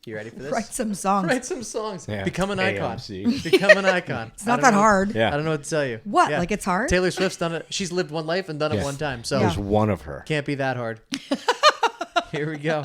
You ready for this? Write some songs. Write some songs. Yeah. Become an icon. AMC. Become an icon. It's not that hard. Yeah. I don't know what to tell you. What? Like it's hard? Taylor Swift's done it. She's lived one life and done it Yes. one time. So There's one of her. can't be that hard. Here we go.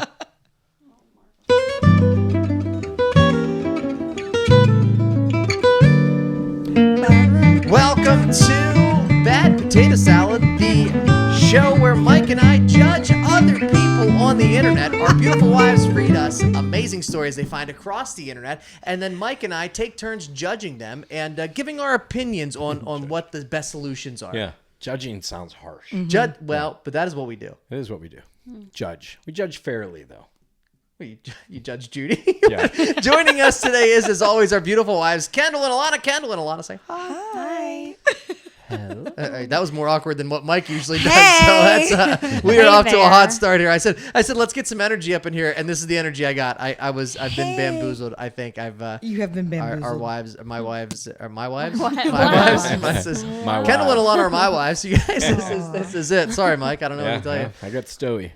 Welcome to Bad Potato Salad, the show where Mike and I judge other people on the internet. Our beautiful wives read us amazing stories they find across the internet, and then Mike and I take turns judging them and giving our opinions on what the best solutions are. Yeah. Judging sounds harsh. But that is what we do. It is what we do. Judge. We judge fairly, though. Well, you judge Judy. Yeah. Joining us today is, as always, our beautiful wives, Kendall and Alana. Kendall and Alana say hi. Hi. Hello. That was more awkward than what Mike usually does. Hey. So that's we are off to a hot start here. I said, let's get some energy up in here, and this is the energy I got. I've been bamboozled. I think I've. You have been bamboozled. Our wives, my wives. My Kendall wives. and Alana are my wives. You guys, this is it. Sorry, Mike. I don't know what to tell you. I got Stoey.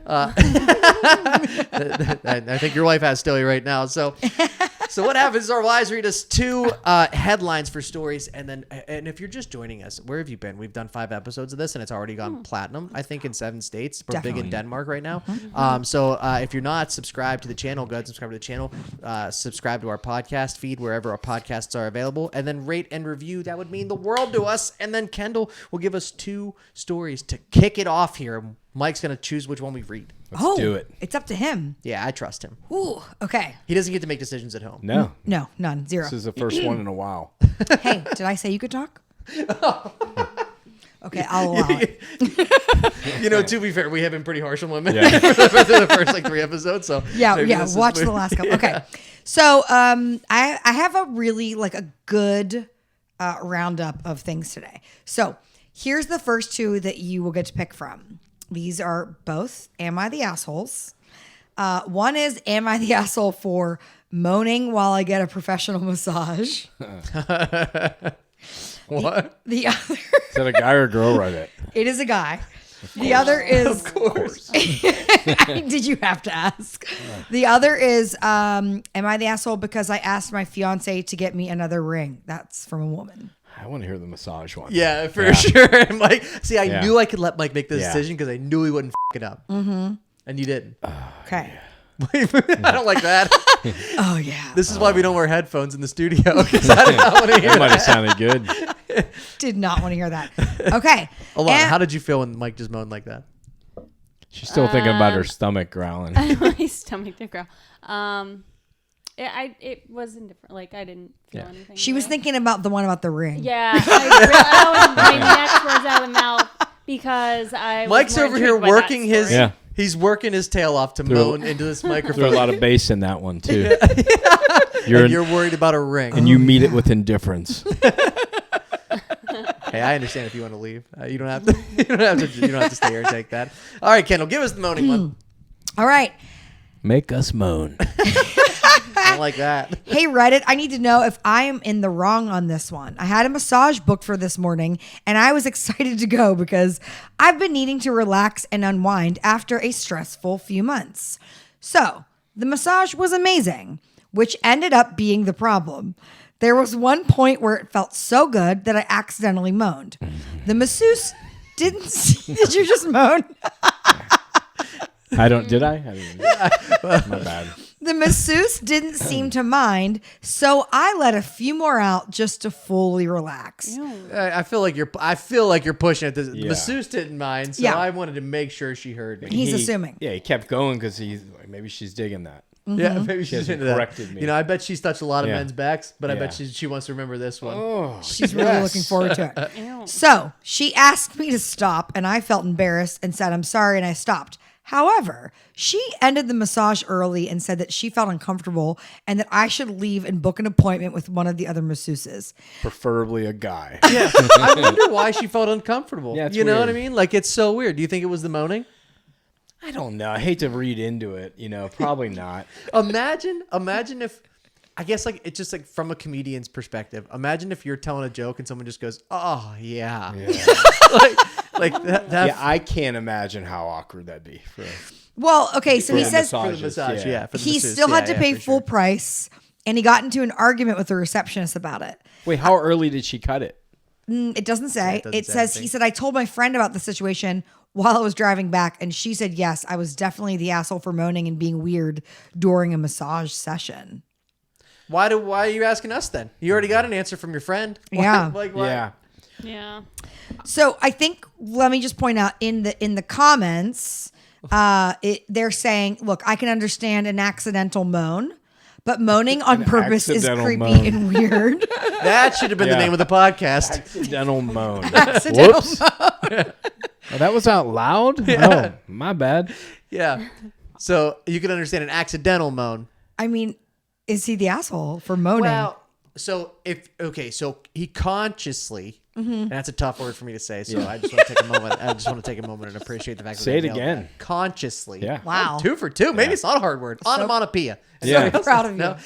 I think your wife has Stoey right now. So what happens is our wives read us two headlines for stories, and if you're just joining us, where have you been? We've done 5 episodes of this, and it's already gone platinum, I think, in 7 states. We're big in Denmark right now. So if you're not subscribed to the channel, go ahead and subscribe to the channel. Subscribe to our podcast feed wherever our podcasts are available, and then rate and review. That would mean the world to us. And then Kendall will give us 2 stories to kick it off here. Mike's going to choose which one we read. Let's do it. It's up to him. Yeah, I trust him. Ooh, okay. He doesn't get to make decisions at home. No. No, none. 0. This is the first one in a while. Hey, did I say you could talk? Okay, I'll allow it. To be fair, we have been pretty harsh on women Yeah. for the first 3 episodes. So Yeah, maybe this is watch the weird. last couple. Okay. So I have a really a good roundup of things today. So here's the first 2 that you will get to pick from. These are both Am I the Assholes? One is Am I the Asshole for moaning while I get a professional massage? What? The other, Is that a guy or a girl? Write it. it is a guy. The other is, Of course. did you have to ask? The other is, am I the asshole because I asked my fiance to get me another ring? That's from a woman. I want to hear the massage one. Yeah, for sure. And Mike, see, I knew I could let Mike make the Yeah. decision because I knew he wouldn't f it up. Mm-hmm. And you didn't. Okay. I don't like that. Oh, yeah. This is why we don't wear headphones in the studio, because I did not want to hear That might have that. sounded good. Did not want to hear that. Okay. Alana, how did you feel when Mike just moaned like that? She's still thinking about her stomach growling. My stomach did growl. It was indifferent. Like I didn't feel anything. She was thinking about the one about the ring. Yeah, my next words out of the mouth because I. Mike's was more over here intrigued by that working his. story. Yeah. He's working his tail off to moan into this There's microphone. a lot of bass in that one, too. You're worried about a ring. And you meet it with indifference. Hey, I understand if you want to leave. You don't have to. You don't have to stay here and take that. All right, Kendall, give us the moaning one. All right. Make us moan. I don't like that. Hey, Reddit, I need to know if I am in the wrong on this one. I had a massage booked for this morning, and I was excited to go because I've been needing to relax and unwind after a stressful few months. So the massage was amazing, which ended up being the problem. There was one point where it felt so good that I accidentally moaned. The masseuse didn't see. Did you just moan? Did I? My bad. The masseuse didn't seem to mind, so I let a few more out just to fully relax. I feel like you're pushing it. The Yeah. masseuse didn't mind, so Yeah. I wanted to make sure she heard me. He's assuming. Yeah, he kept going because maybe she's digging that. Yeah, maybe She she's hasn't into that. corrected me. I bet she's touched a lot of Yeah. men's backs, but I bet Yeah. she wants to remember this one. Oh, She's really looking forward to it. So she asked me to stop, and I felt embarrassed and said, I'm sorry, and I stopped. However, she ended the massage early and said that she felt uncomfortable and that I should leave and book an appointment with one of the other masseuses. preferably a guy. Yeah, I wonder why she felt uncomfortable. Yeah, it's you know what I weird. mean? Like, it's so weird. Do you think it was the moaning? I don't know. I hate to read into it. Probably not. Imagine if, I guess, like, it's just like from a comedian's perspective. Imagine if you're telling a joke and someone just goes, "Oh yeah," Yeah. like that. Yeah, I can't imagine how awkward that'd be. Well, okay, so he the says For the massages, massage, yeah. For the he masseuse, still had to yeah, pay for full sure. price, and he got into an argument with the receptionist about it. Wait, how early did she cut it? It doesn't say. it doesn't It say says, anything. he said, I told my friend about the situation while I was driving back, and she said, yes, I was definitely the asshole for moaning and being weird during a massage session. Why are you asking us then? You already got an answer from your friend. Yeah. Why? Yeah. Yeah. So I think, let me just point out in the comments, they're saying, look, I can understand an accidental moan, but moaning on purpose is accidental creepy moan. and weird. That should have been the Yeah. name of the podcast. Accidental moan. Accidental Whoops. Oh, that was out loud? Oh, my bad. Yeah. So you can understand an accidental moan. I mean, is he the asshole for moaning? Well, so so he consciously, and that's a tough word for me to say. So I just want to take a moment. I just want to take a moment and appreciate the fact that Say I it nailed again. that. Consciously. Yeah. Wow. 2 for 2. Maybe it's not a hard word. Onomatopoeia. Yeah. So proud of you. No.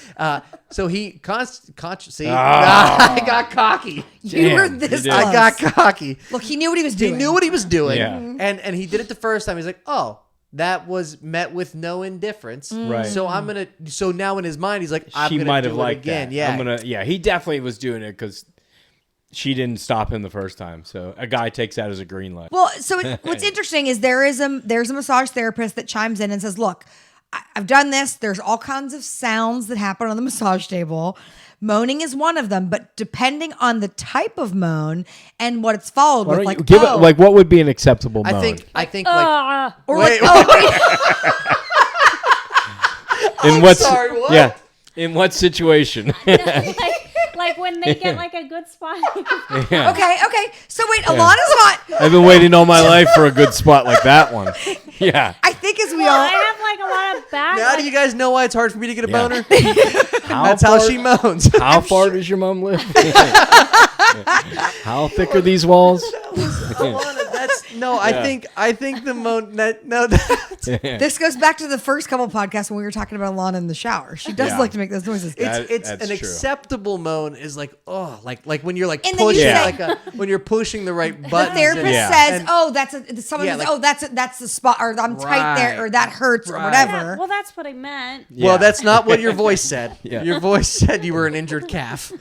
So he consciously. I got cocky. You were Damn, this you close. did. I got cocky. Look, he knew what he was He doing. knew what he was doing. Yeah. And he did it the first time. He's like, oh, that was met with no indifference. Right. So now in his mind, he's like, I'm She going might to have do it liked again. that. Yeah. He definitely was doing it because she didn't stop him the first time. So a guy takes that as a green light. Well, so what's interesting is there's a massage therapist that chimes in and says, look, I've done this. There's all kinds of sounds that happen on the massage table. Moaning is one of them, but depending on the type of moan and what it's followed Why with, don't like, you give it, like, what would be an acceptable moan? I think like, or wait, like, in what? sorry, what? Yeah. In what situation? like when they get like a good spot. Yeah. okay. So wait, Alana's not. I've been waiting all my life for a good spot like that one. Yeah. I think as we Well, I all. have like a lot of back. now do you guys know why it's hard for me to get a Yeah. boner? How That's how far- she moans. How far does your mom live? How thick are these walls? Alana, I think the moan. This goes back to the first couple podcasts when we were talking about Alana in the shower. She does Yeah. like to make those noises. It's That's an true. acceptable moan is like like when you're like And then you pushing say- when you're pushing the right The buttons. therapist Yeah. says, and- "Oh, someone Yeah, says, like- oh, that's the spot, or I'm tight there, or that hurts, or Right. whatever." Well, that's what I meant. Yeah. Well, that's not what your voice said. Yeah. Your voice said you were an injured calf.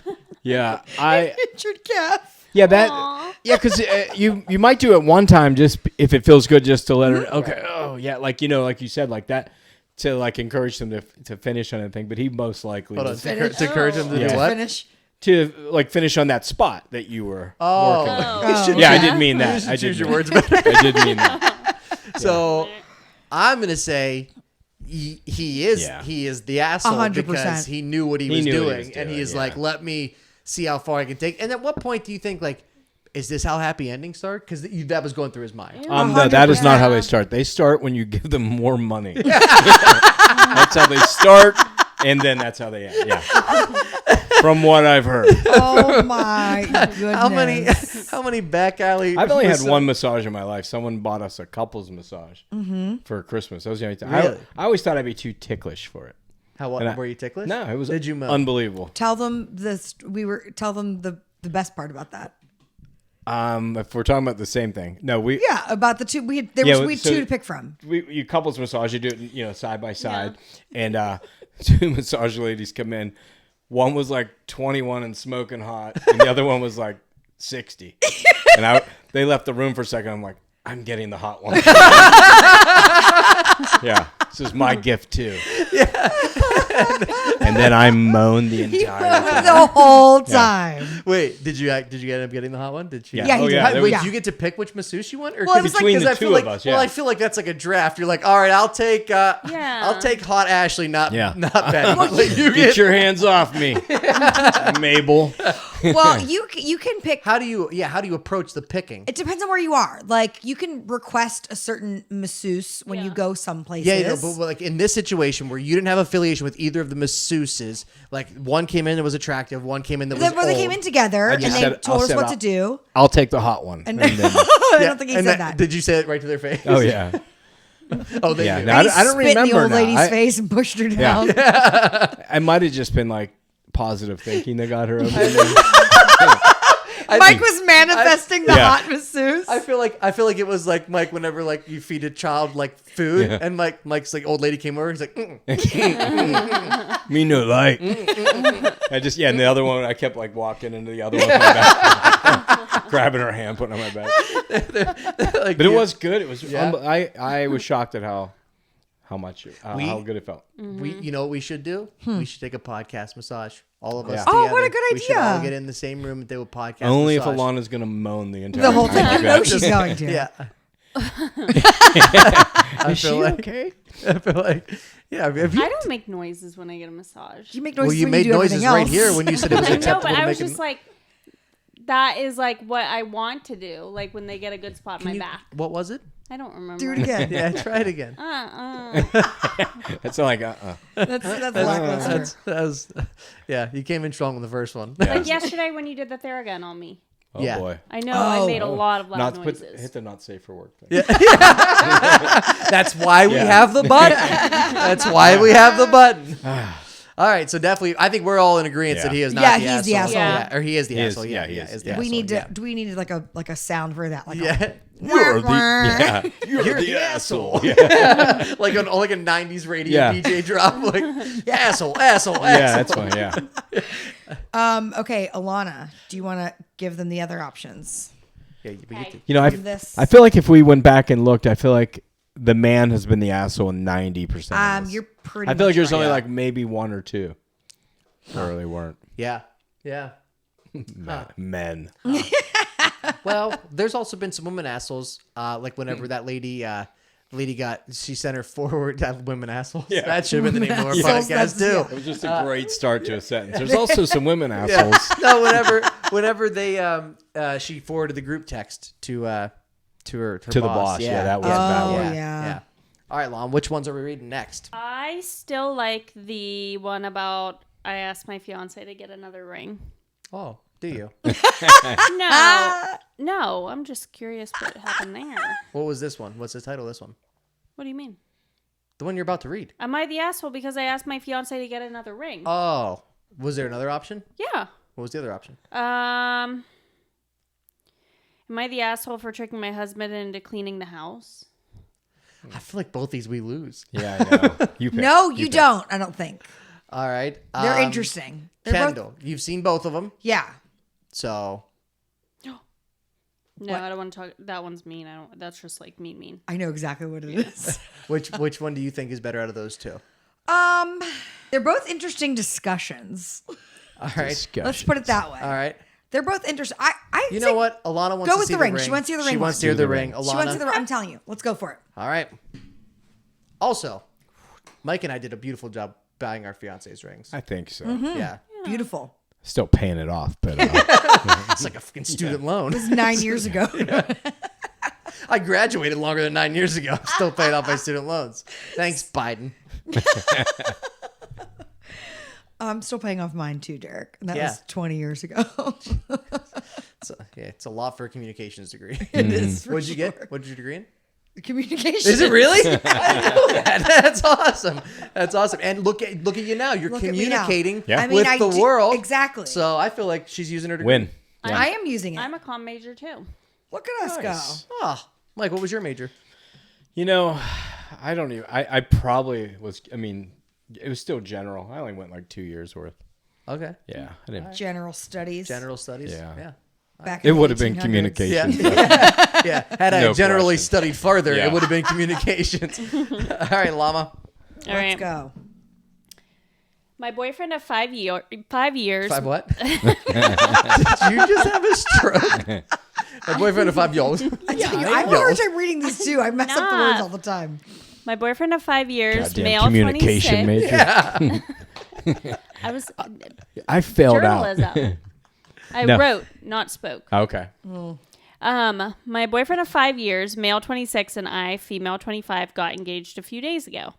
Yeah. Injured calf. Yeah, that. Aw. Yeah, because you might do it one time just if it feels good, just to let her. Okay. Oh yeah, like like you said, like that to like encourage them to finish on anything. But he most likely Hold on, was to encourage him to Yeah. do what? Finish. to like finish on that spot that you were Oh. working with. Oh. Yeah, I Yeah. did mean You that. should I choose did your mean words better. I did mean that. So I'm gonna say he is Yeah. the asshole 100%. because he knew what he was knew what he doing, was and doing, he's yeah. like, let me see how far I can take. And at what point do you think like, is this how happy endings start? Because that was going through his mind. No, that is not how they start. They start when you give them more money. That's how they start, and then that's how they end. Yeah. From what I've heard. Oh my goodness! How many back alley? I've only had one massage in my life. Someone bought us a couples massage for Christmas. That was the only time. Really? I always thought I'd be too ticklish for it. Were you ticklish? No, it was Did you moan? unbelievable. Tell them this. Tell them the best part about that. If we're talking about the same thing, no, Yeah, about the two. We had so two to pick from. you couples massage. You do it, side by side, and two massage ladies come in. One was like 21 and smoking hot, and the other one was like 60. And they left the room for a second. I'm like, I'm getting the hot one. Yeah, this is my gift too. Yeah. And then I moaned the entire time. The whole time. Wait, did you end up getting the hot one? Did she? Yeah. Yeah, he Oh, did. yeah. Wait, Yeah. did you get to pick which masseuse you want? Or Well, it was like- Between the I feel two like, of us, Well, yeah. I feel like that's like a draft. You're like, all right, I'll take hot Ashley, not Betty. Like, you Get your hands off me, Mabel. Well, you can pick. How do you approach the picking? It depends on where you are. Like you can request a certain masseuse when you go some places. Yeah, but like in this situation where you didn't have affiliation with either of the masseuses, like one came in that was attractive, one came in that was They came in together and just they said- told I'll us set what up. to do. I'll take the hot one. And And then, I don't think he and said that. Did you say it right to their face? oh yeah, Oh, they yeah. knew. No, And he I don't spit in the remember old now. lady's face and pushed her down. I might have just been like positive thinking that got her over there. Mike was manifesting the Yeah. hot masseuse. I feel like it was like Mike whenever like you feed a child like food and Mike's like old lady came over. He's like, Me no like. I just and the other one I kept like walking into the other one, back, grabbing her hand, putting it on my back. like, But it was good. It was. Yeah. I was shocked at how much how good it felt. We, you know what we should do? We should take a podcast massage. All of us. Yeah. Together. Oh, what a good We should all idea. get in the same room and do a podcast. Only if massage. Alana's gonna moan the entire The whole time. time. You know she's going to. Yeah. Is she okay? I feel like, yeah. If you, I don't make noises when I get a massage. You make well, noises you when made you do noises everything right else. here when you said it was I know, acceptable but to I make was just like, that is like what I want to do. Like when they get a good spot in my back. What was it? I don't remember. Do it again. Yeah, try it again. That's like That's lackluster. That was, yeah. You came in strong with the first one. Like yesterday when you did the Theragun on me. Oh Yeah. boy. I know I made a lot of loud Not noises. hit the not safe for work thing. That's why we have the button. That's why we have the button. All right, so definitely, I think we're all in agreement that he is not Yeah, the he's asshole. the asshole. Yeah. Or he is the He is, asshole. yeah, Yeah, he yeah, is. is the Yeah. We asshole, need to. yeah. Do we need like a sound for that? Like Yeah. You're the asshole. like a 90s radio Yeah. DJ drop, like asshole, asshole, asshole. Yeah, that's fine. Yeah. Okay, Alana, do you want to give them the other options? Yeah, you get to- You know, This. I feel like if we went back and looked, I feel like the man has been the asshole in 90%. of this. You're pretty. I feel like much there's right. only like maybe one or two. There really weren't. yeah, yeah. Men. Well, there's also been some women assholes. Like whenever that lady she sent her forward to have women assholes. Yeah. That should have been the name of our Assholes, podcast that's- too. It was just a great start to a sentence. There's also some women assholes. No, whenever they she forwarded the group text to her To the boss. Yeah, that was Oh, that one. yeah. All right, Lon, which ones are we reading next? I still like the one about I asked my fiance to get another ring. Oh, do you? No, I'm just curious what happened there. What was this one? What's the title of this one? What do you mean? The one you're about to read. Am I the asshole because I asked my fiance to get another ring? Oh, was there another option? Yeah. What was the other option? Am I the asshole for tricking my husband into cleaning the house? I feel like both these we lose. Yeah, I know. You pick. No, you pick. don't. I don't think All right. they're interesting. They're Kendall, both. you've seen both of them, Yeah. so No, What? I don't want to talk. That one's mean. I don't. That's just like mean. I know exactly what it is. which one do you think is better out of those two? They're both interesting discussions. All right. Discussion. Let's put it that way. All right. They're both interesting. You say- know what? Alana wants Go to with see the ring. She wants to see the ring She one. wants to hear the ring. She wants to Alana. see the. I'm telling you. Let's go for it. All right. Also, Mike and I did a beautiful job buying our fiancés rings. I think so. Yeah. Beautiful. Still paying it off, but It's like a fucking student loan. It was 9 years ago. I graduated longer than 9 years ago. I'm still paying off my student loans. Thanks, Biden. I'm still paying off mine too, Derek. And that Yeah. was 20 years ago. It's a lot for a communications degree. It is. What'd you get? What'd you degree in? Communication. Is it really? I didn't know that. That's awesome. That's awesome. And look at you now. You're Look at me now. communicating Yeah. I mean, with I the do- world. Exactly. So I feel like she's using her degree. win. Yeah. I am using it. I'm a comm major too. Look at us Nice. go. Oh, Mike, what was your major? You know, I don't even. I probably was. I mean, it was still general. I only went like 2 years worth. Okay. Yeah, I didn't. General studies. General studies. Yeah. Yeah. Back It in the would have been 1800s. communication. Yeah. Yeah. Had I No generally question. studied further, Yeah. it would have been communications. All right, Llama. All Let's right. go. My boyfriend of 5 years. 5 what? Did you just have a stroke? My boyfriend of 5 years. I have a hard time reading these too. I mess up the words all the time. My boyfriend of 5 years, Goddamn male, communication 26. major. I was I failed journalism. out. I No. wrote, not spoke. Okay. My boyfriend of 5 years, male 26, and I, female 25, got engaged a few days ago.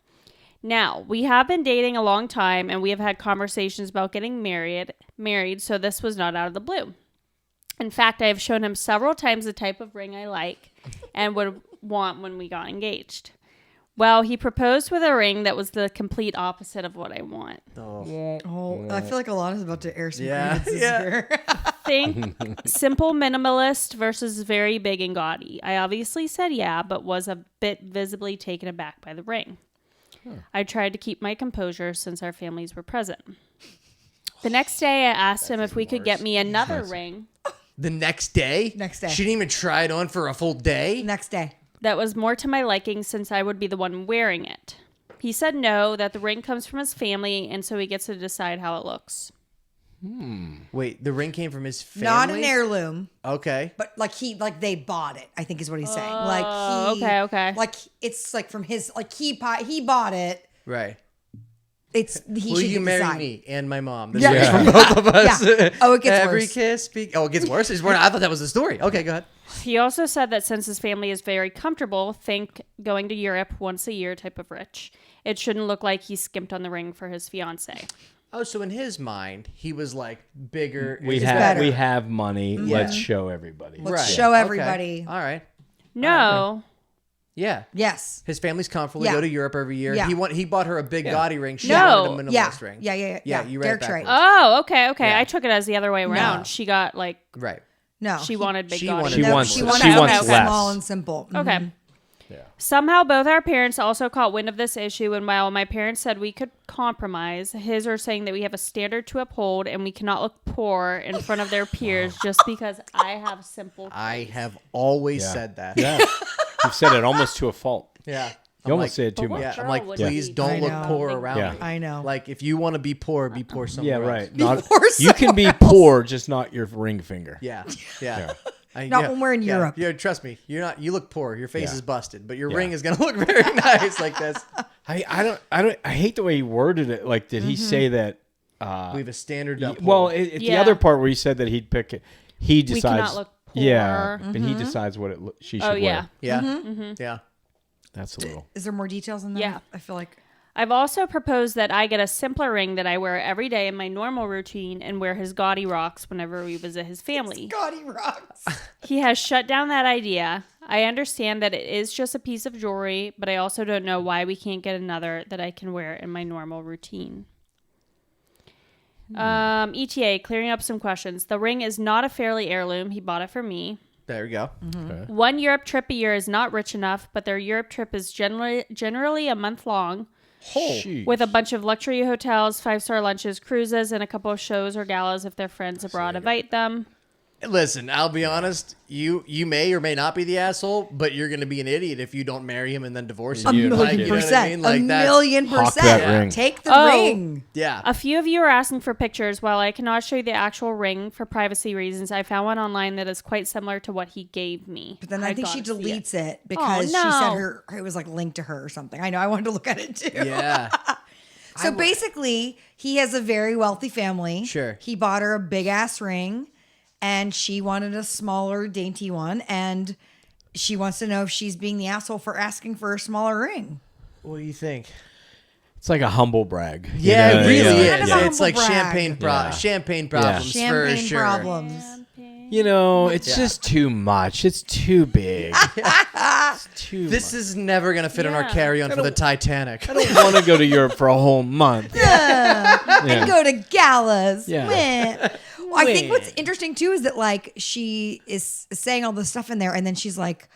Now, we have been dating a long time, and we have had conversations about getting married, so this was not out of the blue. In fact, I have shown him several times the type of ring I like and would want when we got engaged. Well, he proposed with a ring that was the complete opposite of what I want. Oh, I feel like Alana's about to air some Yeah. grievances Yeah. here. Think simple minimalist versus very big and gaudy. I obviously said yeah, but was a bit visibly taken aback by the ring. I tried to keep my composure since our families were present. The next day, I asked him if we could get me another ring The next day? Next day. She didn't even try it on for a full day? Next day. that was more to my liking since I would be the one wearing it. He said no, that the ring comes from his family, and so he gets to decide how it looks. Wait, the ring came from his family? Not an heirloom, Okay. but like they bought it, I think is what he's saying. Okay. Like it's like from his, like he bought it. Right. It's he Will should you get marry decide. me and my mom? This Yeah. is from both of us. Yeah. Oh, it gets Every worse. kiss. Oh, it gets worse? I thought that was the story. Okay, go ahead. He also said that since his family is very comfortable, think going to Europe once a year type of rich, it shouldn't look like he skimped on the ring for his fiancé. Oh, so in his mind, he was like bigger. We better. have money. Let's show everybody. Let's show Okay. everybody. All right. No. Yeah. Yes. His family's comfortable. Yeah. Go to Europe every year. Yeah. He bought her a big gaudy ring. She No. wanted a Yeah. minimalist ring. Yeah. You read it Derek's right. backwards. Oh, okay. Yeah. I took it as the other way around. No. She got like, Right. No. she wanted big she gaudy. wanted- She No, wants. she She wanted wants okay. less. small and simple. Okay. Mhm. Yeah. Somehow both our parents also caught wind of this issue, and while my parents said we could compromise, his are saying that we have a standard to uphold and we cannot look poor in front of their peers just because I have simple I have always Yeah. said that. Yeah. You've said it almost to a fault. Yeah. You almost say it too But what much. Yeah, I'm girl like, would please be don't I look know. poor around Yeah. me. I know. Like, if you want to be poor somewhere Yeah, else. right. Not, Before you can be somewhere poor, just not your ring finger. Yeah. Not when we're in Europe. Yeah, trust me. You're not. You look poor. Your face Yeah. is busted, but your Yeah. ring is gonna look very nice like this. I hate the way he worded it. Like, did he say that? We have a standard. To uphold. Well, the Yeah. other part where he said that he'd pick it, he decides. cannot look poor. Yeah, but he decides what she should Oh, yeah. wear. yeah. That's a little. Is there more details in that? Yeah. I feel like I've also proposed that I get a simpler ring that I wear every day in my normal routine and wear his gaudy rocks whenever we visit his family. gaudy rocks. He has shut down that idea. I understand that it is just a piece of jewelry, but I also don't know why we can't get another that I can wear in my normal routine. ETA, clearing up some questions. The ring is not a fairly heirloom. He bought it for me. There we go. Okay. One Europe trip a year is not rich enough, but their Europe trip is generally a month long Sheesh. with a bunch of luxury hotels, 5-star lunches, cruises, and a couple of shows or galas if their friends abroad invite them. Listen, I'll be honest. You may or may not be the asshole, but you're gonna be an idiot if you don't marry him and then divorce him. A You- million you know what I percent. mean? Like, a that's- million Hawk percent. that ring. Take the Oh. ring. Yeah. A few of you are asking for pictures. While I cannot show you the actual ring for privacy reasons, I found one online that is quite similar to what he gave me. But then I think she gotta see it. deletes it because no. she said it was like linked to her or something. I know. I wanted to look at it too. Yeah. So basically, he has a very wealthy family. Sure. He bought her a big ass ring, and she wanted a smaller, dainty one, and she wants to know if she's being the asshole for asking for a smaller ring. What do you think? It's like a humble brag. You Yeah, know? it really Kind is. of a humble It's like brag. champagne problems for Champagne sure. problems. You know, it's just too much. It's too big. It's too This much. is never gonna fit on our Yeah. carry-on for the Titanic. I don't want to go to Europe for a whole month. And go to galas. Yeah. Meh. Well, I think what's interesting too is that like she is saying all this stuff in there, and then she's like,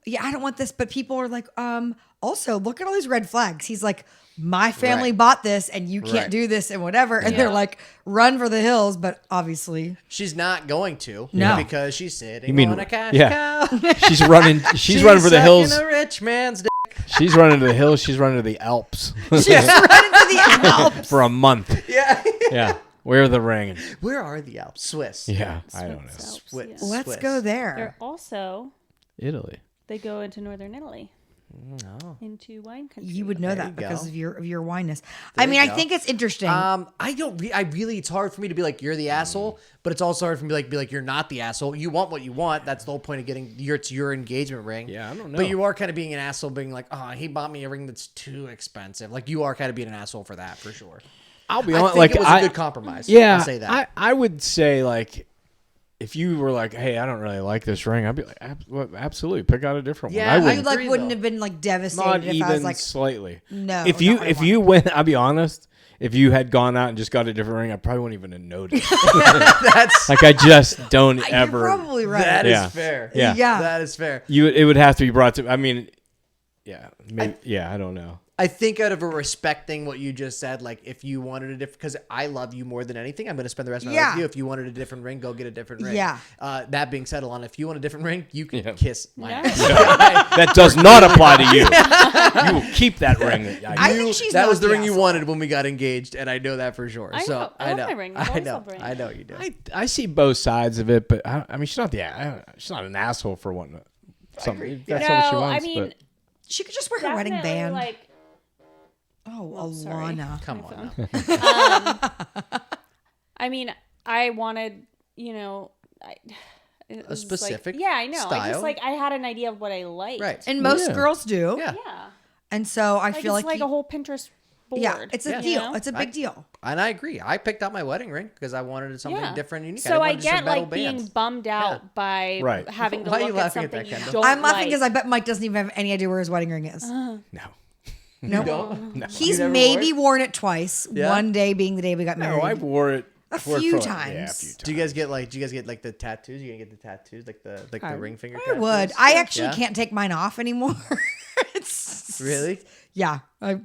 "Yeah, I don't want this," but people are like, also look at all these red flags. He's like, "My family Right. bought this, and you can't Right. do this, and whatever." And they're Yeah. like, "Run for the hills," but obviously, She's not going to. No. Because she's sitting You mean- on a cash yeah. cow. She's running. She's running for the hills. sucking a rich man's dick. She's running to the hills. She's running to the Alps she's running to the Alps. for a month. Yeah. Yeah. Wear the ring. Where are the Alps? Swiss. Yeah. I don't know. Swiss. Let's Swiss. go there. They're also, Italy. they go into northern Italy. No. Into wine country. You would know There that you because go. of your wineness. I mean, you I go. think it's interesting. I don't. It's hard for me to be like you're the asshole, but it's also hard for me to be like you're not the asshole. You want what you want. That's the whole point of getting your engagement ring. Yeah, I don't know. But you are kind of being an asshole, being like, oh, he bought me a ring that's too expensive. Like you are kind of being an asshole for that for sure. I'll be I honest. think Like it was a good compromise. Yeah. I'll say that. I would say like, if you were like, hey, I don't really like this ring, I'd be like, absolutely, pick out a different Yeah, one. I I wouldn't. like agree, wouldn't though. have been like devastated Not if even I was like, slightly. no. If not what I you want. went, I'll be honest. if you had gone out and just got a different ring, I probably wouldn't even have noticed. That's Like I just don't You're ever. probably right. that Yeah. is fair. Yeah. That is fair. It would have to be brought to. I mean, yeah, maybe, I don't know. I think out of a respecting what you just said, like if you wanted a different, because I love you more than anything, I'm going to spend the rest of my life with you. If you wanted a different ring, go get a different ring. Yeah. That being said, Alana, if you want a different ring, you can Yeah. kiss my Yeah. ass. That does not apply to you. You will keep that ring. I think she's that not was the the ring you asshole. wanted when we got engaged, and I know that for sure. I so know. I I love know. my ring. I've always loved rings. I know you do. I see both sides of it, but I mean, she's not she's not an asshole for wanting something. If that's not what she No, wants. I mean, but She could just wear her wedding definitely, band. like, Oh, sorry. Alana. Come on. Now. I mean, I wanted, you know, it was specific Like, yeah, I know. I style. just like I had an idea of what I liked. Right. And most Yeah. girls do. Yeah. Yeah. And so I Like, feel it's like you- a whole Pinterest board. yeah, it's a Yeah. deal. You know? It's a big deal. And I agree. I picked out my wedding ring because I wanted something Yeah. different and unique. So I didn't want just get some metal like being bands. bummed out by Right. having to Why are you look at laughing at something that, you Kendall? don't I'm laughing like. because I bet Mike doesn't even have any idea where his wedding ring is. no. No. don't? No. He's You never maybe wore worn it twice. Yeah? One day being the day we got married. No, I wore it A wore it few for, times. Yeah, a few times. Do you guys get like the tattoos? You gonna get the tattoos like the ring finger? I tattoos? would. I actually Yeah? can't take mine off anymore. It's Really? yeah. I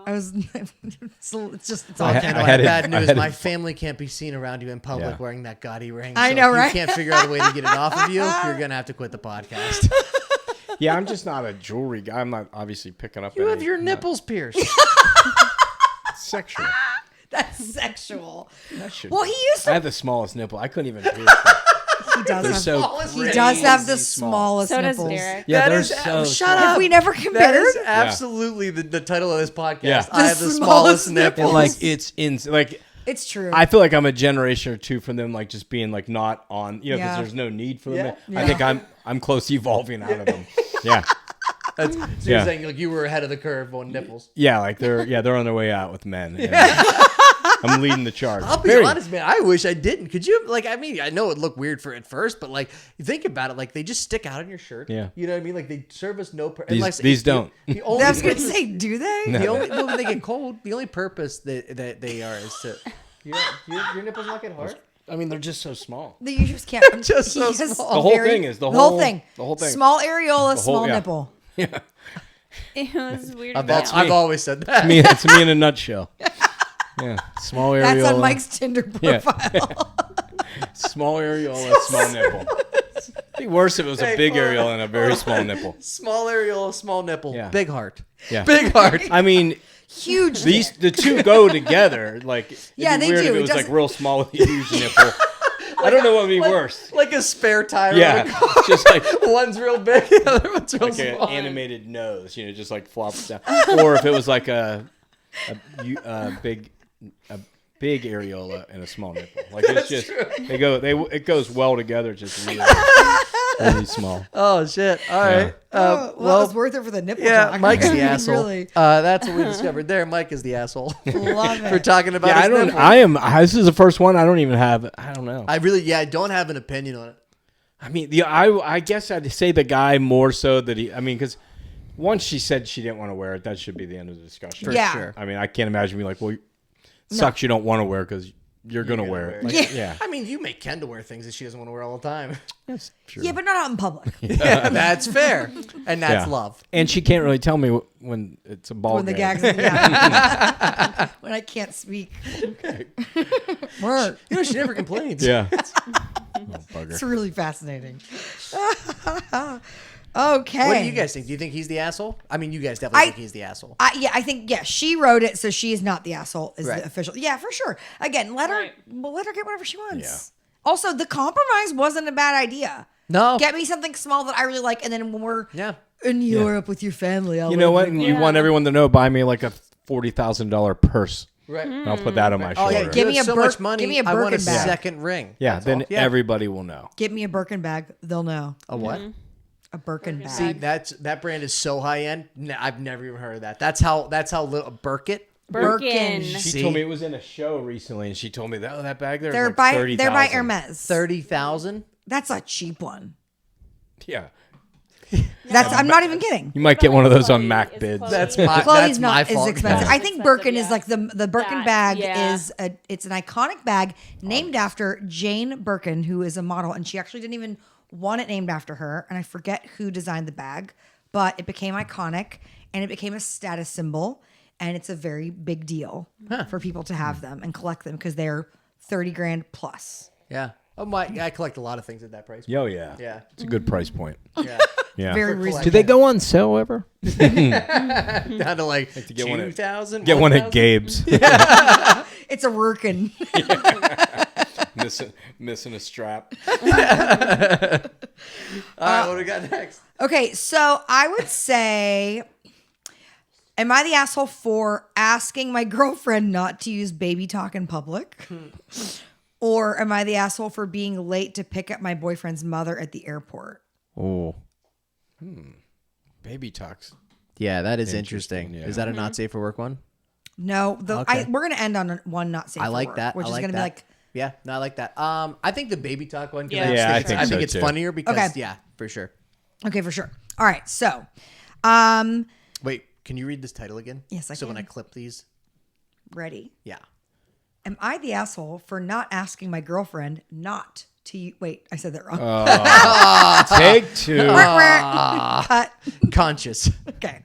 was. It's just. It's all. I Oh, had- Kendall, I I have had it- bad I news. had it- My family can't be seen around you in public Yeah. wearing that gaudy ring. I so know, if right? you can't figure out a way to get it off of you, you're gonna have to quit the podcast. Yeah, I'm just not a jewelry guy. I'm not obviously picking up. You have your nipples pierced. Sexual. That's sexual. That should. Well, he used to. I have the smallest nipple. I couldn't even pierce them. He does They're have. so smallest He ring. does have the crazy small. smallest So does nipples. Derek. Yeah, That they're is- so shut small. up. We never That compared. is absolutely the title of this podcast. Yeah. I have the The smallest smallest nipples. And like it's in like It's true. I feel like I'm a generation or two from them, like just being like not on, because Yeah. there's no need for them. Yeah. I think I'm close to evolving out of them. Yeah, That's, so Yeah. you're saying like you were ahead of the curve on nipples. yeah, like they're on their way out with men. And I'm leading the charge. I'll be Very- honest, man. I wish I didn't. Could you like? I mean, I know it looked weird for at first, but like, you think about it, like they just stick out on your shirt. Yeah. You know what I mean? Like they serve us no. These don't. The only I was gonna purpose- say, do they? The only when they get cold, the only purpose that they are is to. Your nipples not get hard. I mean, they're just so small. You just can't. Just so he has small. The whole very- thing is the the whole whole- thing. the whole thing. Small areola, whole- small yeah. nipple. Yeah, It was weird. I've now. always said that. it's me in a nutshell. Yeah, small areola. That's on Mike's Tinder Yeah. profile. Small areola, small nipple. It'd be worse if it was a big areola and a very small nipple. Small areola, small nipple, Yeah. big heart. Yeah. Big heart. I mean, Huge. the two go together. Like, it'd Yeah, be they weird do. if It it was like doesn't- real small with a huge nipple. I don't know what would be worse. Like a spare tire. on Yeah, a car. just like One's real big, the other one's real like an small. animated nose, just like flops down. Or if it was like a big areola and a small nipple. Like it's just it goes well together. Just really small. Oh shit! All right. well, it's worth it for the nipple. Yeah, talk. Mike's the asshole. Really That's what we discovered there. Mike is the asshole love for it. talking about. Yeah, his I don't. nipple. This is the first one. I don't even have. I don't know. I don't have an opinion on it. I mean, I guess I'd say the guy more so that because once she said she didn't want to wear it, that should be the end of the discussion. For Yeah. sure. I mean, I can't imagine being like, well, sucks you don't want to wear it because you're gonna wear it. Like, it. yeah. I mean, you make Kendall wear things that she doesn't want to wear all the time. That's true. Yeah, but not out in public. Yeah, that's fair, and that's Yeah. love. And she can't really tell me when it's a ball When the game. gags, yeah. When I can't speak. Word. You know, she never complains. Yeah. Oh, bugger. It's really fascinating. Okay. What do you guys think? Do you think he's the asshole? I mean, you guys definitely think he's the asshole. I think she wrote it, so she is not the asshole. Is Right. the official? Yeah, for sure. Again, let her Right. get whatever she wants. Yeah. Also, the compromise wasn't a bad idea. No. Get me something small that I really like, and then when we're in Europe with your family, I'll You know what? let And you want everyone to know, buy me like a $40,000 purse. Right. And I'll put that on my Oh shoulder. yeah, Give you me have a so Birk- much money. give me a I want a Birkin bag. second ring. Yeah, That's then all. Yeah. everybody will know. Get me a Birkin bag. They'll know. A what? A Birkin bag. See, that brand is so high end. I've never even heard of that. That's how little Birkin. Birkin. She See? told me it was in a show recently, and she told me that that bag there They're is like by $30,000. they're by Hermes. 30,000. That's a cheap one. Yeah. I'm not even kidding. You might get one of those on Chloe? Mac Is bids. Chloe- That's my Chloe's that's my not as fault. expensive. I think Birkin is Yeah. like the Birkin That, bag yeah. is it's an iconic bag named after Jane Birkin, who is a model, and she actually didn't even want it named after her. And I forget who designed the bag, but it became iconic and it became a status symbol, and it's a very big deal for people to have them and collect them because they're $30,000 plus. Yeah. Oh my! I collect a lot of things at that price. Yo, yeah. Yeah. It's a good price point. Yeah. Yeah. Very For reasonable. Do they go on sale ever? Down to like get one at- 2,000. Get one at 1,000? Gabe's. It's a Birkin. missing a strap. All right, what do we got next? Okay, so I would say, am I the asshole for asking my girlfriend not to use baby talk in public? Or am I the asshole for being late to pick up my boyfriend's mother at the airport? Oh. Baby talks. Yeah, that is interesting. yeah. Is that a not safe for work one? No, Okay. we're gonna end on one not safe. I for like work, that. which I is like gonna that. be like, Yeah, no, I like that. I think the baby talk one. 'Cause Yeah. Yeah, I I think think so it's too. funnier because Okay. yeah, for sure. okay, for sure. All right, so, Wait, can you read this title again? Yes, I So when I can. clip these, ready? yeah. Am I the asshole for not asking my girlfriend not to? Wait, I said that wrong. Take two. Cut. Conscious. Okay.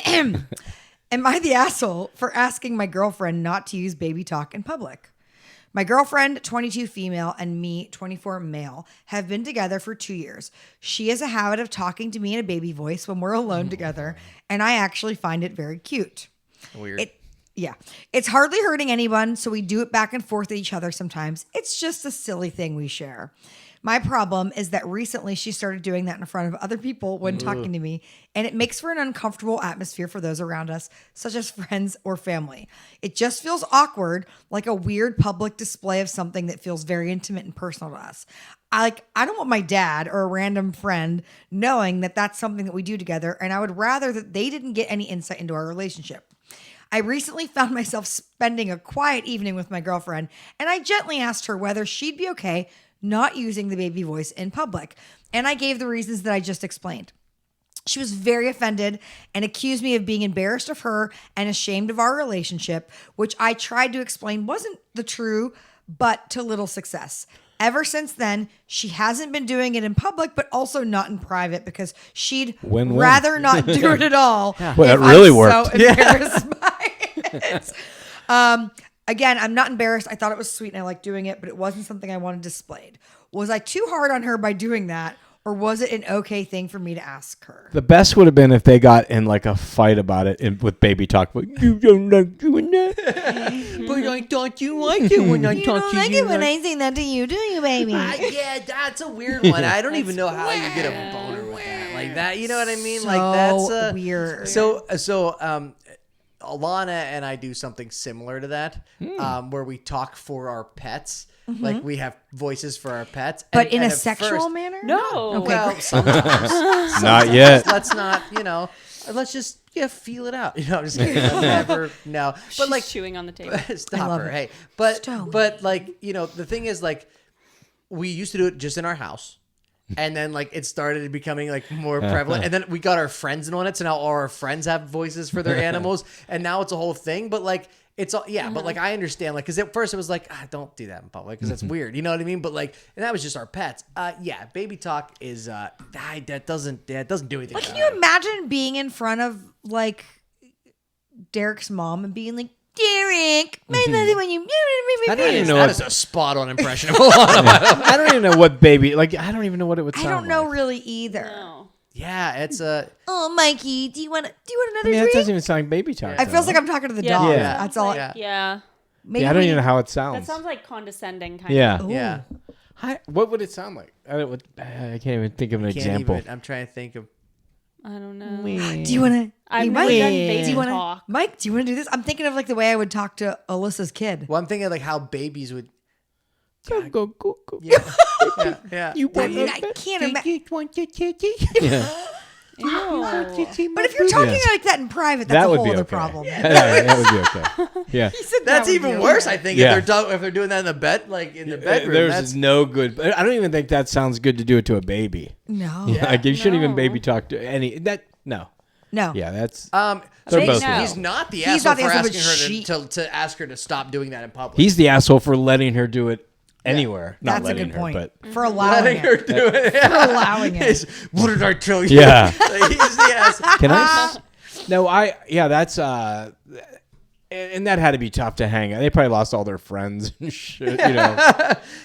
Am I the asshole for asking my girlfriend not to use baby talk in public? My girlfriend, 22 female, and me, 24 male, have been together for 2 years. She has a habit of talking to me in a baby voice when we're alone together, and I actually find it very cute. Weird. Yeah. It's hardly hurting anyone, so we do it back and forth at each other sometimes. It's just a silly thing we share. My problem is that recently she started doing that in front of other people when talking to me, and it makes for an uncomfortable atmosphere for those around us, such as friends or family. It just feels awkward, like a weird public display of something that feels very intimate and personal to us. I don't want my dad or a random friend knowing that that's something that we do together, and I would rather that they didn't get any insight into our relationship. I recently found myself spending a quiet evening with my girlfriend, and I gently asked her whether she'd be okay not using the baby voice in public. And I gave the reasons that I just explained. She was very offended and accused me of being embarrassed of her and ashamed of our relationship, which I tried to explain wasn't the true, but to little success. Ever since then, she hasn't been doing it in public, but also not in private because she'd Win-win. rather not do it at all. Well, that if really I'm worked. So embarrassed by it. Again, I'm not embarrassed. I thought it was sweet and I liked doing it, but it wasn't something I wanted displayed. Was I too hard on her by doing that, or was it an okay thing for me to ask her? The best would have been if they got in like a fight about it with baby talk. But you don't like doing that. But I thought you liked it when I You don't like it when I say that to you, do you, baby? Yeah, that's a weird one. I don't even know how you get a boner with that. Like that, you know what I mean? Like that's weird. So Alana and I do something similar to that, where we talk for our pets. Like we have voices for our pets, But in a at sexual first- manner? No. Well, sometimes. Not yet. Let's not, let's just feel it out. I'm just kidding. I'll never no. But She's like chewing on the table. stop love her. it. Hey, but Stone. like the thing is like we used to do it just in our house. And then like it started becoming like more prevalent, and then we got our friends in on it. So now all our friends have voices for their animals, and now it's a whole thing. But like it's all but like I understand like because at first it was like don't do that in public because that's weird, you know what I mean? But like and that was just our pets. Baby talk is that doesn't do anything. Like, can you imagine being in front of like Derek's mom and being like, Derek, my mother when you. I don't even know That what, is a spot on impression of Alana. I don't even know what baby, like, I don't even know what it would I sound don't know like. really either. No. Yeah, it's a. Oh, Mikey, do you want another I mean, that drink? doesn't even sound like baby talk. I feels like I'm talking to the Yeah. dog. Yeah. That's all. Yeah. Yeah. Maybe Yeah, I don't we even know need- how it That sounds. sounds like condescending kind Yeah. of. Yeah. Hi, what would it sound like? I can't even think of an example. I'm trying to think of. I don't know. Do you want to? I've Mike, never done do baby you want to? talk. Mike, do you want to do this? I'm thinking of like the way I would talk to Alyssa's kid. Well, I'm thinking like how babies would. Go. Yeah. Yeah. You want I can't imagine. Yeah. But if you're talking like that in private, that's That a would whole be other okay. problem. That would be okay. Yeah. That's even worse, I think, Yeah. if they're doing that in the bed, like in the bedroom. There's That's no good. I don't even think that sounds good to do it to a baby. No. Like you shouldn't even No. baby talk to any that. No. No. Yeah, that's. They're both he's not the He's asshole not the for asshole, asking but her to ask her to stop doing that in public. He's the asshole for letting her do it anywhere. Not That's a letting good her, point. but For allowing letting her it. do it. For allowing it. He's, what did I tell you? Yeah. Like, he's the asshole. Can I? No, that's and that had to be tough to hang. They probably lost all their friends and shit. You know.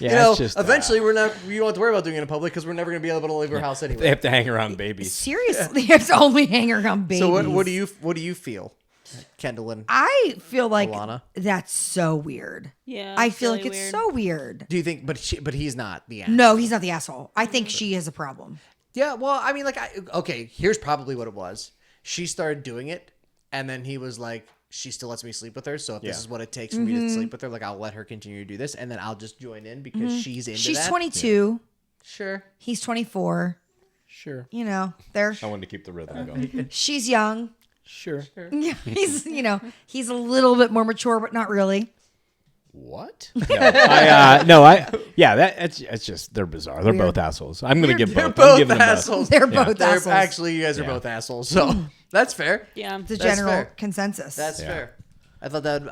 Yeah. You know, it's just eventually we don't have to worry about doing it in public because we're never going to be able to leave our house they anyway. have to hang around babies. Seriously, you have to only hang around babies. So what do you feel, Kendall and I feel like Alana? that's so weird. Yeah, I it's feel really like it's weird. so weird. do you think? But he's not the asshole. No, he's not the asshole. I think she has a problem. Yeah, well, I mean, like, okay, here's probably what it was. She started doing it, and then he was like, she still lets me sleep with her, so if this is what it takes for me to sleep with her, like, I'll let her continue to do this, and then I'll just join in because she's into She's that. 22. Sure. He's 24. Sure. You know, they're I wanted to keep the rhythm going. she's young. Sure. Yeah, he's he's a little bit more mature, but not really. What? It's just they're bizarre. They're both assholes. I'm gonna give They're both. I'm both giving them both. assholes. They're both They're assholes. actually, you guys are both assholes, so that's fair. Yeah. The That's general fair. consensus. That's Yeah. fair. I thought that.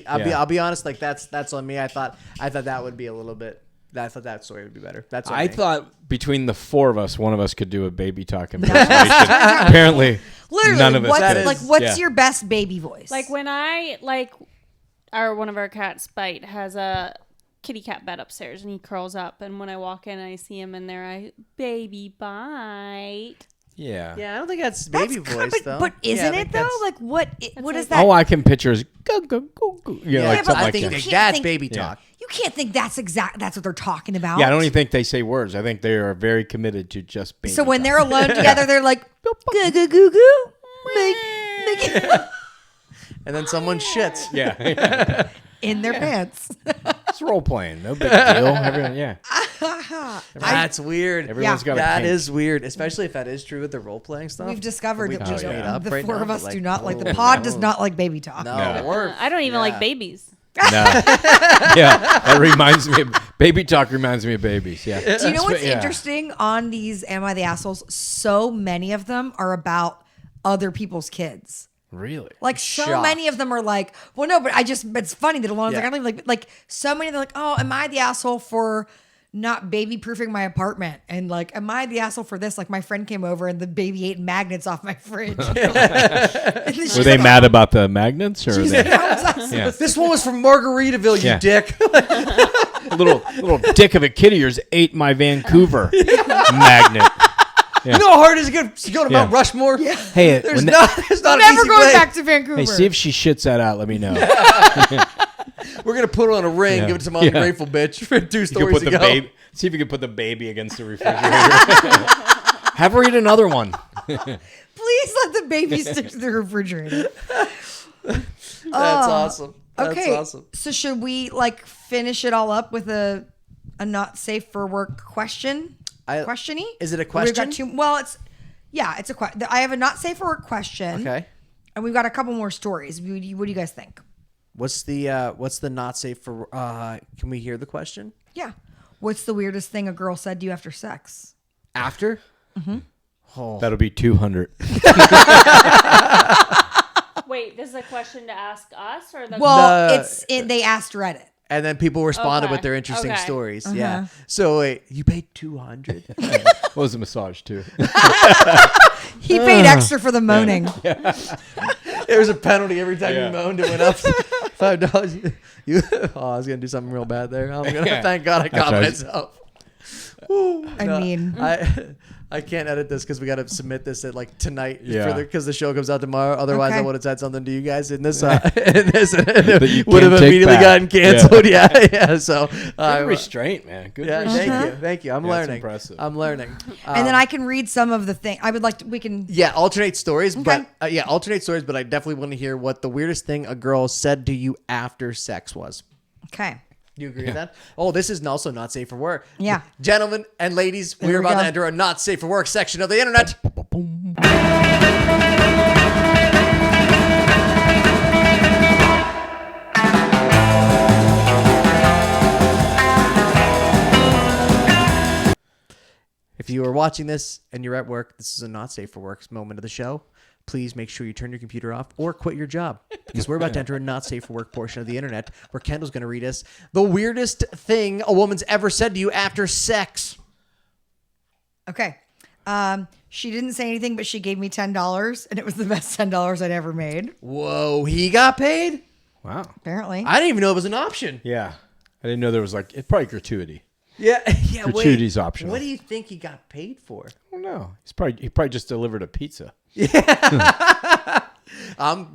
I'll be honest. Like that's on me. I thought that would be a little bit. I thought that story would be better. That's on I me. thought between the four of us, one of us could do a baby talk impersonation. Apparently, literally none of us what's could. what's your best baby voice? Like when one of our cats, Bite, has a kitty cat bed upstairs and he curls up, and when I walk in and I see him in there, baby Bite. Yeah. Yeah, I don't think that's baby voice though. But Yeah, I isn't think it though? that's- Like what like- is that? All I can picture is go go go go. Yeah, Like but something I like think that. can't that's think- baby Yeah. talk. You can't think that's what they're talking about. Yeah, I don't even think they say words. I think they are very committed to just baby. So when talk. they're alone together, they're like goo goo goo goo. Make And then someone shits. yeah, in their pants. it's role playing. No big deal. Everyone, yeah, That's weird. everyone's got a That kink. is weird, especially if that is true with the role playing stuff. We've discovered We that just we made don't- up the right four now, of us like, do not like the oh, pod no. does not like baby talk. No, No. we're- I don't even yeah. like babies. No. Yeah, that reminds me. Baby talk reminds me of babies. Yeah. Do you know what's Yeah. interesting on these Am I the Assholes? So many of them are about other people's kids. Really? Like so Shocked. many of them are like, well, no, but it's funny that Alana's Yeah. like, I don't even like so many of them are like, oh, am I the asshole for not baby proofing my apartment? And like, am I the asshole for this? Like my friend came over and the baby ate magnets off my fridge. And then she's Were they like, mad about the magnets or? They, yeah. This one was from Margaritaville, you Yeah. dick. little dick of a kid of yours ate my Vancouver magnet. You know how hard it is to go to Yeah. Mount Rushmore? Hey, There's when not an never easy going way. back to Vancouver. hey, see if she shits that out. Let me know. We're gonna put it on a ring, Yeah. give it to Mom Yeah. Grateful bitch for 2 You could stories put the ago. baby. See if you can put the baby against the refrigerator. Have her eat another one. Please let the baby stick to the refrigerator. That's awesome. That's Okay. awesome. So should we like finish it all up with a not safe for work question? Questiony? Is it a We've question? got two. Well, it's a question. I have a not safe for work question. Okay. And we've got a couple more stories. What do you guys think? What's the not safe for? Can we hear the question? Yeah. What's the weirdest thing a girl said to you after sex? After? That'll be 200. Wait, this is a question to ask us or the Well, they asked Reddit. And then people responded Okay. with their interesting Okay. stories. Yeah. So wait, you paid 200? What was the massage too? He paid extra for the moaning. There was a penalty every time Yeah. you moaned. It went up $5. I was gonna do something real bad there. I'm gonna thank God I caught right. myself. Woo. I mean, I can't edit this because we got to submit this at like tonight. Yeah. Because the show comes out tomorrow. Otherwise, Okay. I would have said something to you guys in this. That you would have can't take immediately back. gotten canceled. Yeah. So. Good restraint, man. Good Yeah, restraint. thank you. I'm Yeah, it's learning. impressive. I'm learning. and then I can read some of the thing. I would like to. We can. Yeah, alternate stories, Okay. but alternate stories. But I definitely want to hear what the weirdest thing a girl said to you after sex was. Okay. You agree with that? Oh, this is also not safe for work. Yeah. Gentlemen and ladies, we're we about go. to enter a not safe for work section of the internet. you are watching this and you're at work, this is a not safe for work moment of the show. Please make sure you turn your computer off or quit your job because we're about to enter a not safe for work portion of the internet where Kendall's going to read us the weirdest thing a woman's ever said to you after sex. Okay. She didn't say anything, but she gave me $10, and it was the best $10 I'd ever made. Whoa, he got paid? Wow. Apparently. I didn't even know it was an option. Yeah. I didn't know there was it's probably gratuity. Yeah. Gratuity's optional. What do you think he got paid for? I don't know. He probably just delivered a pizza.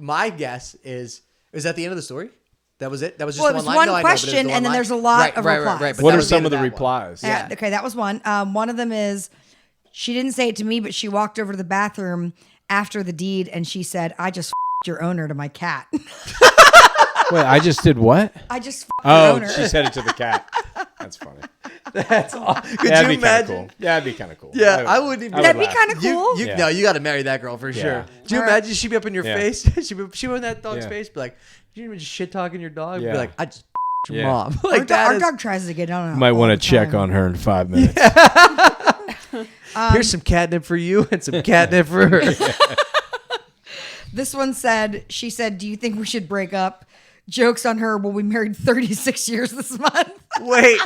My guess is that the end of the story? That was it? That was just Well, it one was line? one No, I know, but it was question, the and then line. there's a lot of replies. but What that are was some end of the that one. replies? Yeah. Okay, that was one. One of them is she didn't say it to me, but she walked over to the bathroom after the deed, and she said, "I just f***ed your owner" to my cat. Wait, I just did what? I just f***ed your owner. She said it to the cat. That's funny. That's awesome. Could That'd you be kind imagine? of cool. Yeah, that'd be kind of cool. Yeah, I wouldn't even. That'd be laugh. kind of cool. Yeah. No, you got to marry that girl for sure. Do you All right. imagine she'd be up in your Yeah. face? She would in that dog's Yeah. face, be like, "You even just shit talking your dog?" Yeah. Be like, "I just f***ed your Yeah. mom." Our, Like that our is- dog tries to get on. You might want to check on her in 5 minutes. Here's some catnip for you and some catnip for her. This one said, she said, "Do you think we should break up?" Jokes on her. Well, we married 36 years this month. Wait,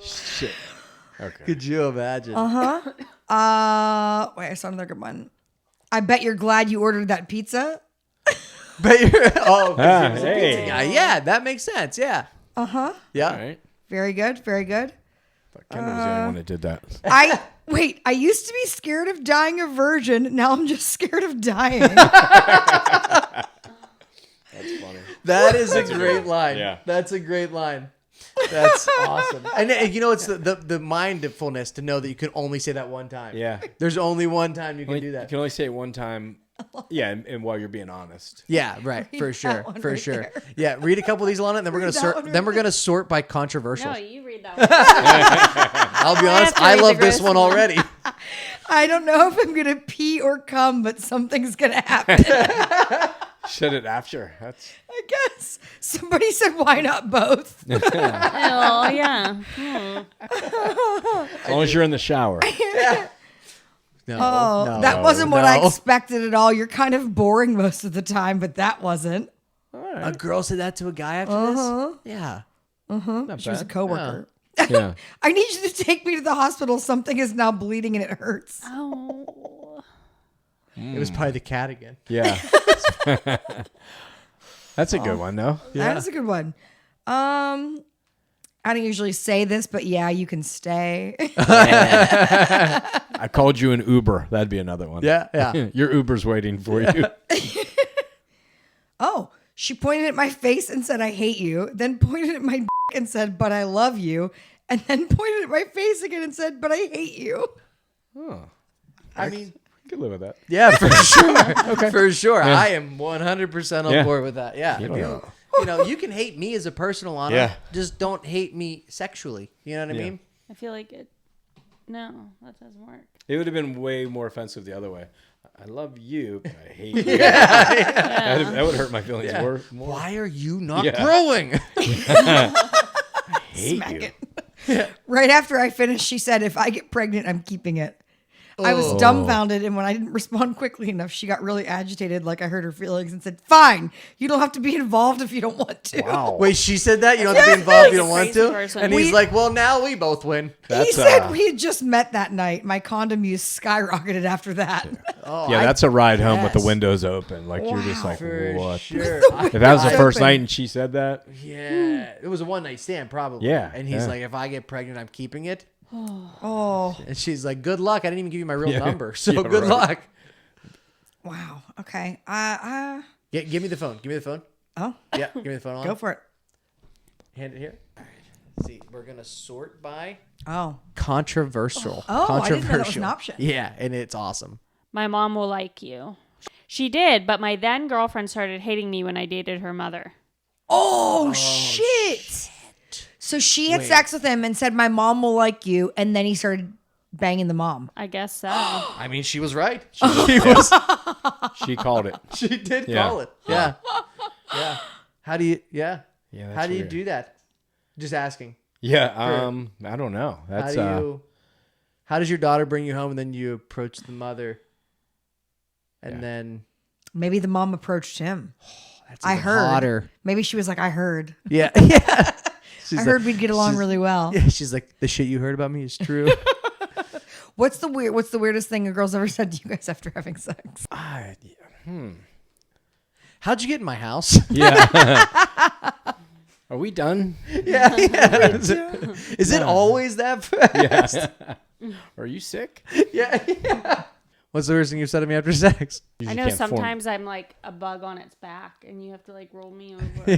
Shit. Okay. could you imagine? Wait, I saw another good one. I bet you're glad you ordered that pizza. But you're, oh, 'cause Ah, he was a pizza hey. guy. Yeah, that makes sense. Yeah. Yeah. All right. Very good. Very good. Thought Kendall was the only one that did that. I used to be scared of dying a virgin. Now I'm just scared of dying. That's funny. That is a great line. Yeah. That's a great line. That's awesome. And you know, it's the mindfulness to know that you can only say that one time. Yeah. There's only one time you can do You that. can only say it one time. Yeah, and while you're being honest. Yeah, right. For that sure. one For right sure. there. Yeah, read a couple of these, Alana, and then we're gonna Read that sort. one right Then we're gonna sort by controversial. No, you read that one. I'll be I honest. have to I read love the this gross one one. already. I don't know if I'm gonna pee or come, but something's gonna happen. Said it after. That's I guess somebody said, "Why not both?" Oh, yeah. as long as you're in the shower. No, Oh, no, that wasn't what I no. expected at all. You're kind of boring most of the time, but that wasn't. A girl said that to a guy after this. Yeah. Not She was a bad. coworker. Yeah. I need you to take me to the hospital. Something is now bleeding and it hurts. Oh. It was probably the cat again. Yeah. That's a good one, though. That is a good one. I don't usually say this, but yeah, you can stay. I called you an Uber. That'd be another one. Yeah, yeah. Your Uber's waiting for you. Oh, she pointed at my face and said, "I hate you." Then pointed at my dick and said, "But I love you." And then pointed at my face again and said, "But I hate you." Oh, I mean, I could live with that. yeah, for sure. Okay. For sure. I am 100% on Yeah. board with that. Yeah. You don't know. You know, you can hate me as a person, Alana. Yeah. Just don't hate me sexually. You know what I Yeah. mean? I feel like it. No, that doesn't work. It would have been way more offensive the other way. I love you, but I hate you. That would hurt my feelings more. Why are you not Yeah. growing? I hate Smack you. it. Right after I finished, she said, "If I get pregnant, I'm keeping it." I was Oh. dumbfounded, and when I didn't respond quickly enough, she got really agitated, like I hurt her feelings, and said, "Fine, you don't have to be involved if you don't want to." Wow. Wait, she said that? You don't have to be involved if you don't want Crazy to? person. And he's We- like, well, now we both win. He That's, said we had just met that night. My condom use skyrocketed after that. Oh, Yeah, that's a ride home with the Yes. windows open. Like you're just like, for what? sure. If that was the Windows first open. night and she said that, Yeah. It was a one night stand, probably. Yeah, And he's yeah. like, if I get pregnant, I'm keeping it. Oh, And she's like, good luck. I didn't even give you my real Yeah. number. So Yeah, good right. luck. wow. Okay. Give me the phone. Give me the phone. Oh, Yeah, give me the phone. go for it. Hand it here. All right. See, we're going to sort by Oh, controversial. Oh, I didn't know that was an option. Yeah, and it's awesome. My mom will like you. She did, but my then girlfriend started hating me when I dated her mother. oh, shit. So she had Wait. sex with him and said, "My mom will like you," and then he started banging the mom. I guess so. I mean, she was right. She she called it. She did Yeah. call it. Yeah. Yeah. How do you? Yeah. Yeah, that's How do you weird. do that? Just asking. Yeah. I don't know. That's How does your daughter bring you home and then you approach the mother? And then Maybe the mom approached him. that's I even heard. hotter. Maybe she was like, I heard. Yeah. Yeah. She's I heard we'd get along really well. Yeah, she's like, the shit you heard about me is true. What's the weirdest thing a girl's ever said to you guys after having sex? How'd you get in my house? Yeah. Are we done? Yeah. Is it always that fast? Yeah. Are you sick? Yeah. What's the worst thing you've said to me after sex? I know Can't form- sometimes I'm like a bug on its back, and you have to like roll me over.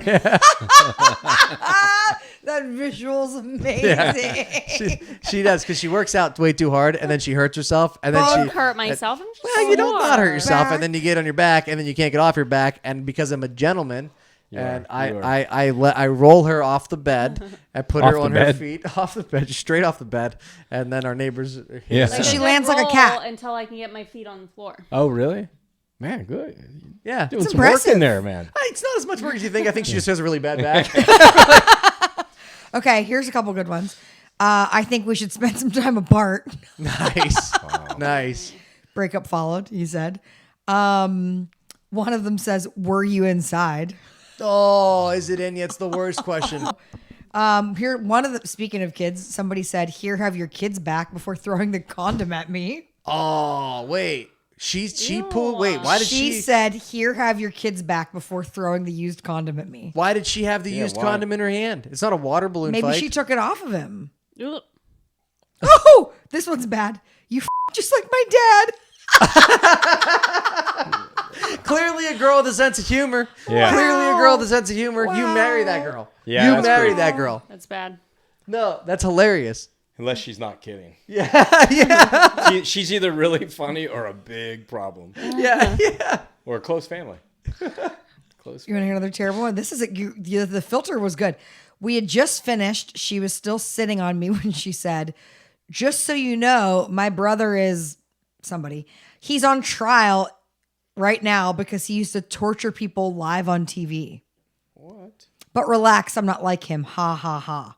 That visual's amazing. She does because she works out way too hard and then she hurts herself and then I she don't hurt myself. I'm just well, you don't not hurt yourself Back. and then you get on your back and then you can't get off your back and because I'm a gentleman and I roll her off the bed and put her Off on the her bed? feet off the bed straight off the bed and then our neighbors Yeah. Like She a lands good like a roll cat. until I can get my feet on the floor. Oh, really? Man, good. yeah Doing some impressive. work in there, man. it's not as much work as you think. I think she just has a really bad back. Okay, here's a couple good ones. I think we should spend some time apart. Nice. Nice. Breakup followed, he said. One of them says, were you inside? Oh, is it in? It's the worst question. Speaking of kids, somebody said, here, have your kids back before throwing the condom at me. Oh, wait. She pulled. Wait, why did She said, here, have your kids back before throwing the used condom at me. Why did she have the used why? condom in her hand? It's not a water balloon Maybe fight. she took it off of him. Ugh. Oh, this one's bad. You just like my dad. Clearly a girl with a sense of humor. Yeah. Clearly a girl with a sense of humor. You marry that girl. Yeah, You that's marry pretty- that girl. That's bad. No, that's hilarious. Unless she's not kidding. Yeah. She's either really funny or a big problem. Yeah. Or a close family. Close You want to hear another terrible one? This is the filter was good. We had just finished. She was still sitting on me when she said, just so you know, my brother is somebody. He's on trial right now because he used to torture people live on TV. What? But relax, I'm not like him. Ha ha ha.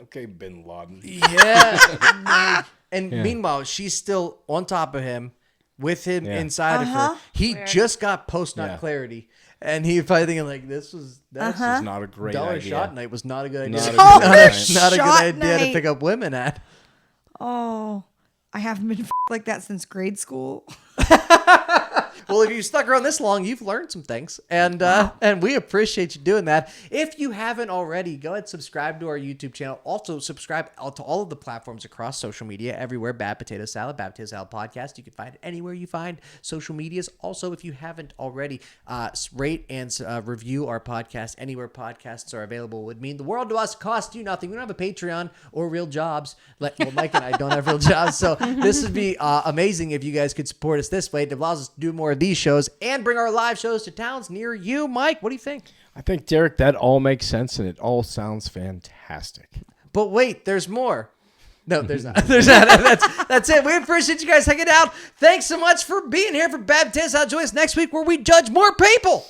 Okay, Bin Laden. Yeah. And meanwhile, she's still on top of him with him inside of her. He just got post-nut clarity. And he probably thinking like, this is This is not a great dollar idea. shot night was not a good idea. Not a Dollar good idea. Not a good shot idea to night. pick up women at. Oh, I haven't been like that since grade school. Well, if you stuck around this long, you've learned some things, and we appreciate you doing that. If you haven't already, go ahead and subscribe to our YouTube channel. Also, subscribe to all of the platforms across social media, everywhere. Bad Potato Salad Podcast. You can find it anywhere you find social medias. Also, if you haven't already, rate and review our podcast anywhere podcasts are available. It would mean the world to us. Cost you nothing. We don't have a Patreon or real jobs. Well, Mike and I don't have real jobs, so this would be amazing if you guys could support us this way. It allows us to do more of these shows and bring our live shows to towns near you. Mike, what do you think? I think, Derek, that all makes sense and it all sounds fantastic. But wait, there's more. No, there's not. There's not. That's it. We appreciate you guys hanging out. Thanks so much for being here for Bad Taste. Join us next week where we judge more people.